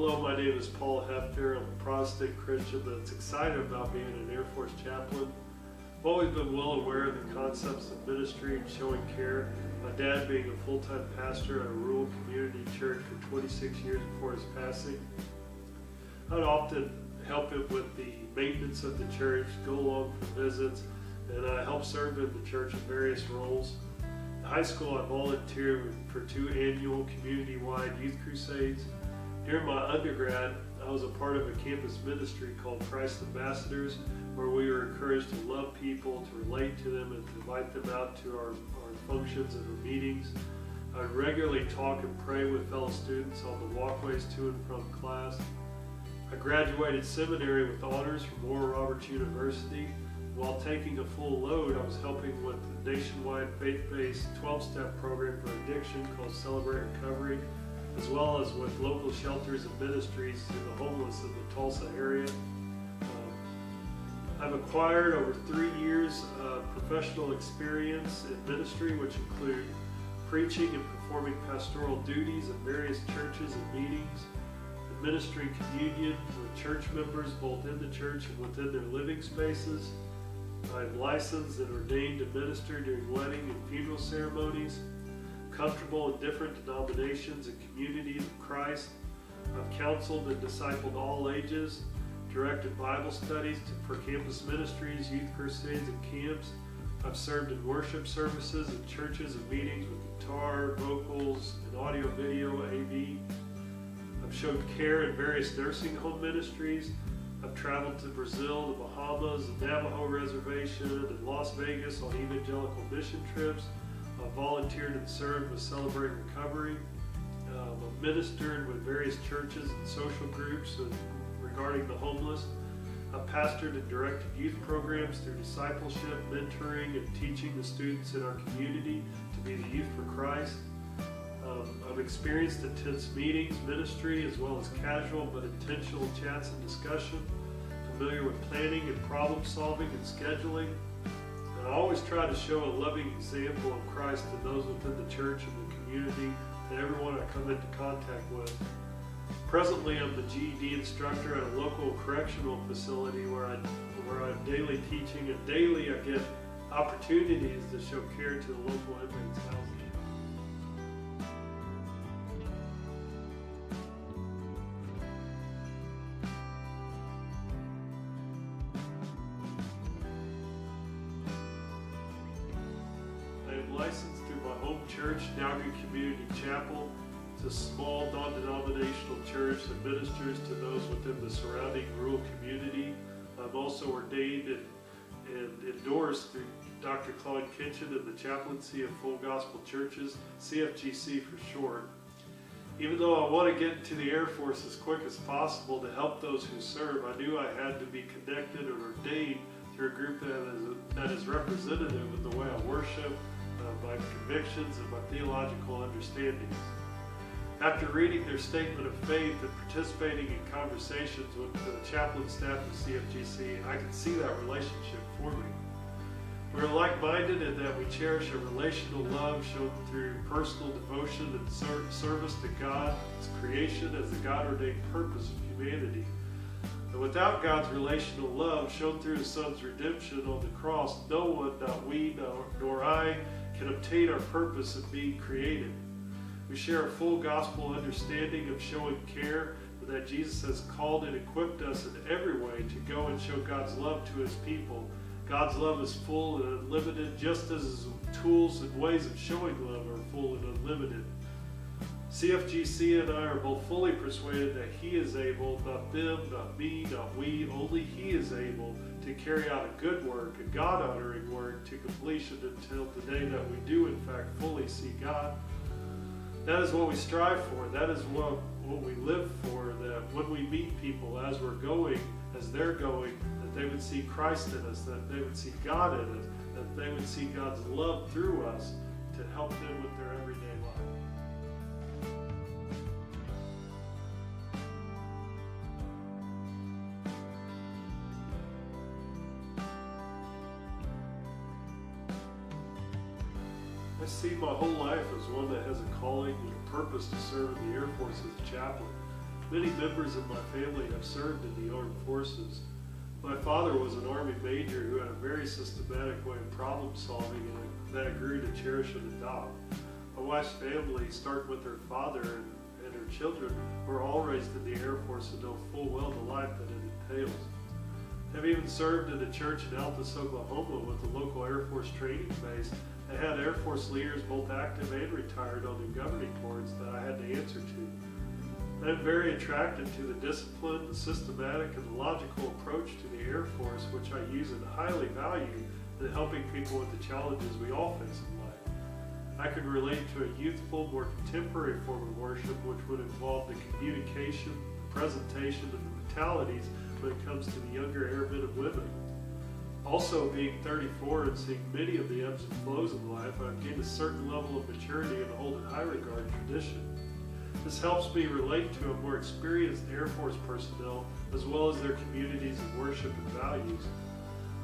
Hello, my name is Paul Hefner. I'm a Protestant Christian that's excited about being an Air Force chaplain. I've always been well aware of the concepts of ministry and showing care. My dad being a full-time pastor at a rural community church for 26 years before his passing. I'd often help him with the maintenance of the church, go along for visits, and I helped serve in the church in various roles. In high school, I volunteered for 2 annual community-wide youth crusades. During my undergrad, I was a part of a campus ministry called Christ Ambassadors, where we were encouraged to love people, to relate to them, and to invite them out to our functions and our meetings. I would regularly talk and pray with fellow students on the walkways to and from class. I graduated seminary with honors from Oral Roberts University. While taking a full load, I was helping with the nationwide faith-based 12-step program for addiction called Celebrate Recovery, as well as with local shelters and ministries to the homeless in the Tulsa area. I've acquired over 3 years of professional experience in ministry, which include preaching and performing pastoral duties in various churches and meetings, administering communion with church members both in the church and within their living spaces. I'm licensed and ordained to minister during wedding and funeral ceremonies, comfortable in different denominations and communities of Christ. I've counseled and discipled all ages, directed Bible studies for campus ministries, youth crusades, and camps. I've served in worship services in churches and meetings with guitar, vocals, and audio, video, AV. I've showed care in various nursing home ministries. I've traveled to Brazil, the Bahamas, the Navajo Reservation, and Las Vegas on evangelical mission trips. I've volunteered and served with Celebrate Recovery. I've ministered with various churches and social groups regarding the homeless. I've pastored and directed youth programs through discipleship, mentoring, and teaching the students in our community to be the youth for Christ. I've experienced intense meetings, ministry, as well as casual but intentional chats and discussion, familiar with planning and problem solving and scheduling. And I always try to show a loving example of Christ to those within the church and the community and everyone I come into contact with. Presently, I'm the GED instructor at a local correctional facility where I'm daily teaching, and daily I get opportunities to show care to the local inmates' housing. I am licensed through my home church, Nowgoo Community Chapel. It's a small, non-denominational church that ministers to those within the surrounding rural community. I'm also ordained and endorsed through Dr. Claude Kitchen and the Chaplaincy of Full Gospel Churches, CFGC for short. Even though I want to get into the Air Force as quick as possible to help those who serve, I knew I had to be connected and ordained through a group that is representative of the way I worship, my convictions, and my theological understandings. After reading their statement of faith and participating in conversations with the chaplain staff of CFGC, I could see that relationship forming. We are like-minded in that we cherish a relational love shown through personal devotion and service to God, His creation, as the God-ordained purpose of humanity. And without God's relational love shown through His Son's redemption on the cross, no one, not we, nor I, can obtain our purpose of being created. We share a full gospel understanding of showing care, and that Jesus has called and equipped us in every way to go and show God's love to His people. God's love is full and unlimited, just as His tools and ways of showing love are full and unlimited. CFGC and I are both fully persuaded that He is able, not them, not me, not we, only He is able to carry out a good work, a God-honoring work, to completion until the day that we do in fact fully see God. That is what we strive for. That is what we live for, that when we meet people as we're going, as they're going, that they would see Christ in us, that they would see God in us, that they would see God's love through us to help them with their everyday life. I see my whole life as one that has a calling and a purpose to serve in the Air Force as a chaplain. Many members of my family have served in the armed forces. My father was an Army major who had a very systematic way of problem solving, and that I grew to cherish and adopt. My wife's family, starting with her father and her children, were all raised in the Air Force and know full well the life that it entails. I've even served in a church in Altus, Oklahoma with the local Air Force training base that had Air Force leaders, both active and retired, on the governing boards that I had to answer to. I'm very attracted to the discipline, the systematic, and the logical approach to the Air Force, which I use and highly value in helping people with the challenges we all face in life. I can relate to a youthful, more contemporary form of worship, which would involve the communication, the presentation, and the mentalities when it comes to the younger airmen and women. Also, being 34 and seeing many of the ebbs and flows in life, I've gained a certain level of maturity and hold in high regard tradition. This helps me relate to a more experienced Air Force personnel as well as their communities of worship and values.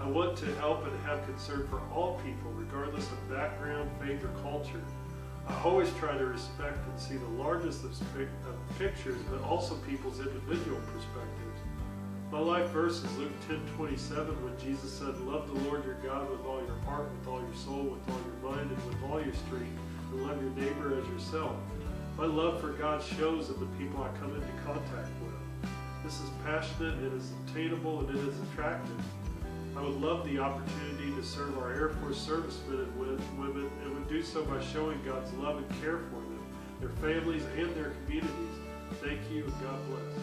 I want to help and have concern for all people regardless of background, faith, or culture. I always try to respect and see the largest of pictures, but also people's individual perspectives. My life verse is Luke 10:27, when Jesus said, "Love the Lord your God with all your heart, with all your soul, with all your mind, and with all your strength, and love your neighbor as yourself." My love for God shows in the people I come into contact with. This is passionate, it is attainable, and it is attractive. I would love the opportunity to serve our Air Force servicemen and women, and would do so by showing God's love and care for them, their families, and their communities. Thank you, and God bless.